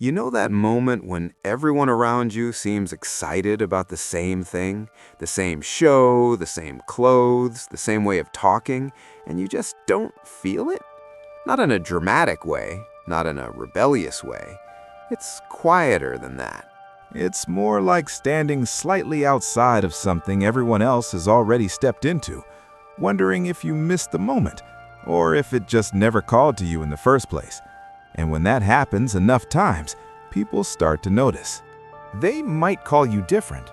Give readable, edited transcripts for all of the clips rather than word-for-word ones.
You know that moment when everyone around you seems excited about the same thing, the same show, the same clothes, the same way of talking, and you just don't feel it? Not in a dramatic way, not in a rebellious way. It's quieter than that. It's more like standing slightly outside of something everyone else has already stepped into, wondering if you missed the moment, or if it just never called to you in the first place. And when that happens enough times, people start to notice. They might call you different,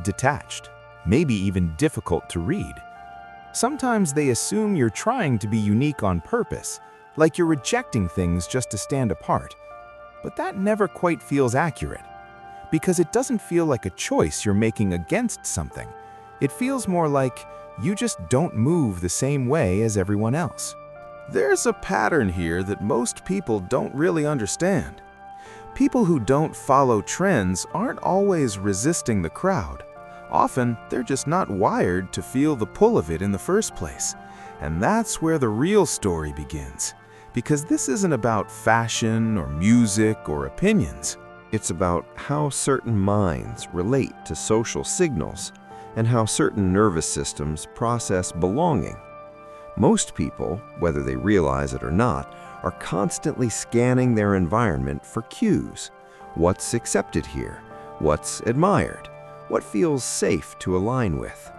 detached, maybe even difficult to read. Sometimes they assume you're trying to be unique on purpose, like you're rejecting things just to stand apart. But that never quite feels accurate, because it doesn't feel like a choice you're making against something. It feels more like you just don't move the same way as everyone else. There's a pattern here that most people don't really understand. People who don't follow trends aren't always resisting the crowd. Often, they're just not wired to feel the pull of it in the first place. And that's where the real story begins. Because this isn't about fashion or music or opinions. It's about how certain minds relate to social signals and how certain nervous systems process belonging. Most people, whether they realize it or not, are constantly scanning their environment for cues. What's accepted here? What's admired? What feels safe to align with?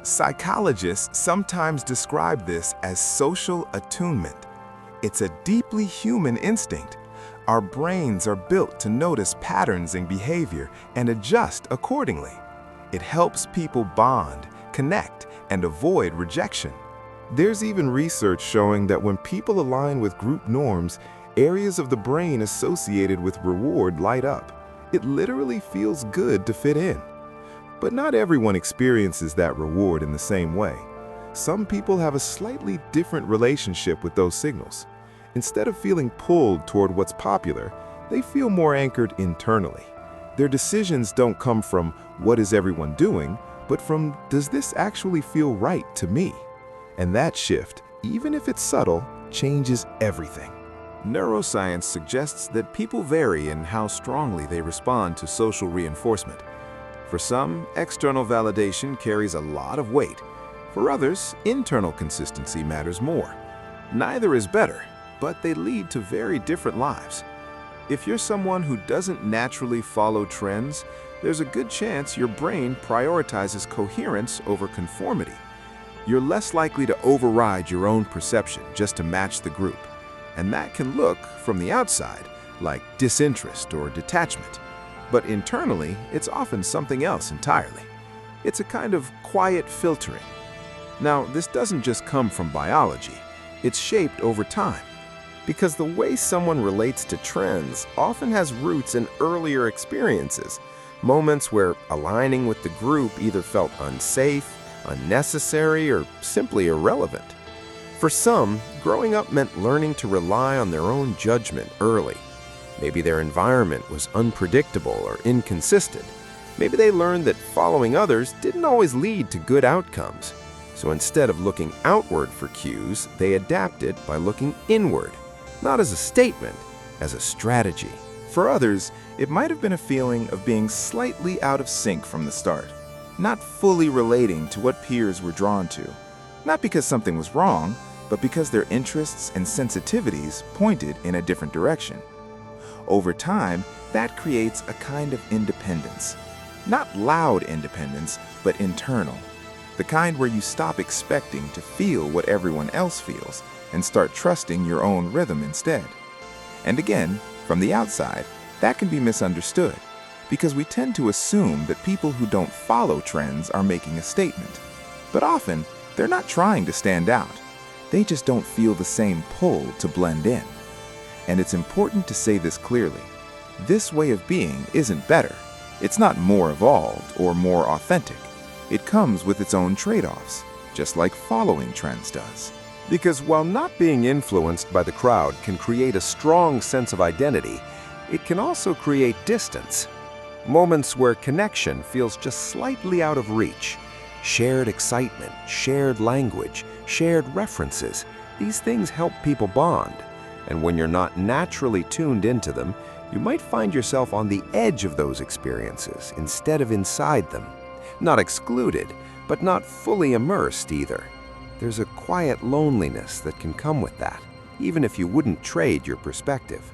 Psychologists sometimes describe this as social attunement. It's a deeply human instinct. Our brains are built to notice patterns in behavior and adjust accordingly. It helps people bond, connect, and avoid rejection. There's even research showing that when people align with group norms, areas of the brain associated with reward light up. It literally feels good to fit in. But not everyone experiences that reward in the same way. Some people have a slightly different relationship with those signals. Instead of feeling pulled toward what's popular, they feel more anchored internally. Their decisions don't come from what is everyone doing, but from does this actually feel right to me? And that shift, even if it's subtle, changes everything. Neuroscience suggests that people vary in how strongly they respond to social reinforcement. For some, external validation carries a lot of weight. For others, internal consistency matters more. Neither is better, but they lead to very different lives. If you're someone who doesn't naturally follow trends, there's a good chance your brain prioritizes coherence over conformity. You're less likely to override your own perception just to match the group. And that can look, from the outside, like disinterest or detachment. But internally, it's often something else entirely. It's a kind of quiet filtering. Now, this doesn't just come from biology. It's shaped over time. Because the way someone relates to trends often has roots in earlier experiences, moments where aligning with the group either felt unsafe, unnecessary, or simply irrelevant. For some, growing up meant learning to rely on their own judgment early. Maybe their environment was unpredictable or inconsistent. Maybe they learned that following others didn't always lead to good outcomes. So instead of looking outward for cues, they adapted by looking inward, not as a statement, as a strategy. For others, it might have been a feeling of being slightly out of sync from the start, not fully relating to what peers were drawn to, not because something was wrong, but because their interests and sensitivities pointed in a different direction. Over time, that creates a kind of independence. Not loud independence, but internal. The kind where you stop expecting to feel what everyone else feels and start trusting your own rhythm instead. And again, from the outside, that can be misunderstood because we tend to assume that people who don't follow trends are making a statement. But often, they're not trying to stand out. They just don't feel the same pull to blend in. And it's important to say this clearly. This way of being isn't better. It's not more evolved or more authentic. It comes with its own trade-offs, just like following trends does. Because while not being influenced by the crowd can create a strong sense of identity, it can also create distance. Moments where connection feels just slightly out of reach. Shared excitement, shared language, shared references. These things help people bond. And when you're not naturally tuned into them, You might find yourself on the edge of those experiences instead of inside them. Not excluded, but not fully immersed either. There's a quiet loneliness that can come with that, even if you wouldn't trade your perspective.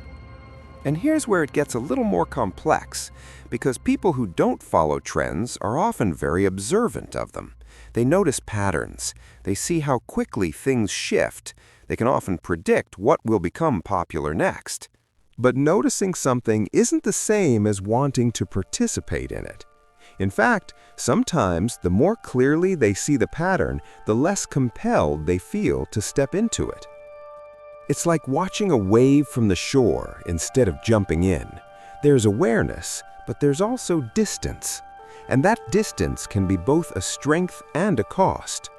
And here's where it gets a little more complex, because people who don't follow trends are often very observant of them. They notice patterns. They see how quickly things shift. They can often predict what will become popular next. But noticing something isn't the same as wanting to participate in it. In fact, sometimes the more clearly they see the pattern, the less compelled they feel to step into it. It's like watching a wave from the shore instead of jumping in. There's awareness, but there's also distance. And that distance can be both a strength and a cost.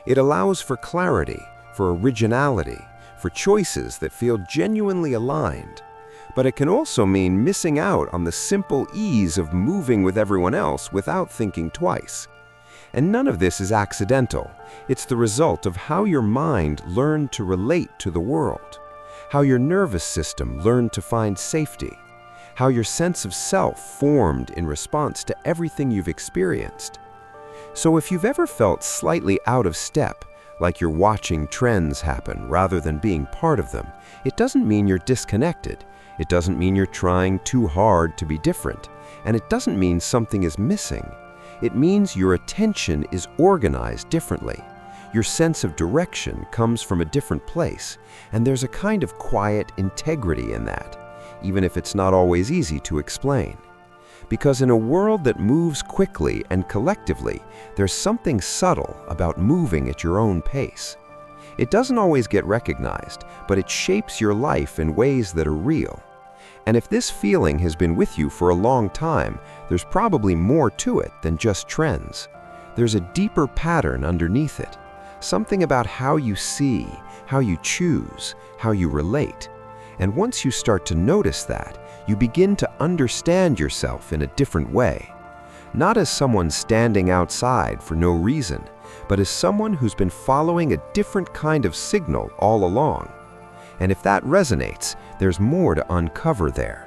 It allows for clarity, for originality, for choices that feel genuinely aligned. But it can also mean missing out on the simple ease of moving with everyone else without thinking twice. And none of this is accidental. It's the result of how your mind learned to relate to the world, how your nervous system learned to find safety, how your sense of self formed in response to everything you've experienced. So if you've ever felt slightly out of step, like you're watching trends happen rather than being part of them, it doesn't mean you're disconnected. It doesn't mean you're trying too hard to be different. And it doesn't mean something is missing. It means your attention is organized differently. Your sense of direction comes from a different place, and there's a kind of quiet integrity in that, even if it's not always easy to explain. Because in a world that moves quickly and collectively, there's something subtle about moving at your own pace. It doesn't always get recognized, but it shapes your life in ways that are real. And if this feeling has been with you for a long time, there's probably more to it than just trends. There's a deeper pattern underneath it, something about how you see, how you choose, how you relate. And once you start to notice that, you begin to understand yourself in a different way. Not as someone standing outside for no reason, but as someone who's been following a different kind of signal all along. And if that resonates, there's more to uncover there.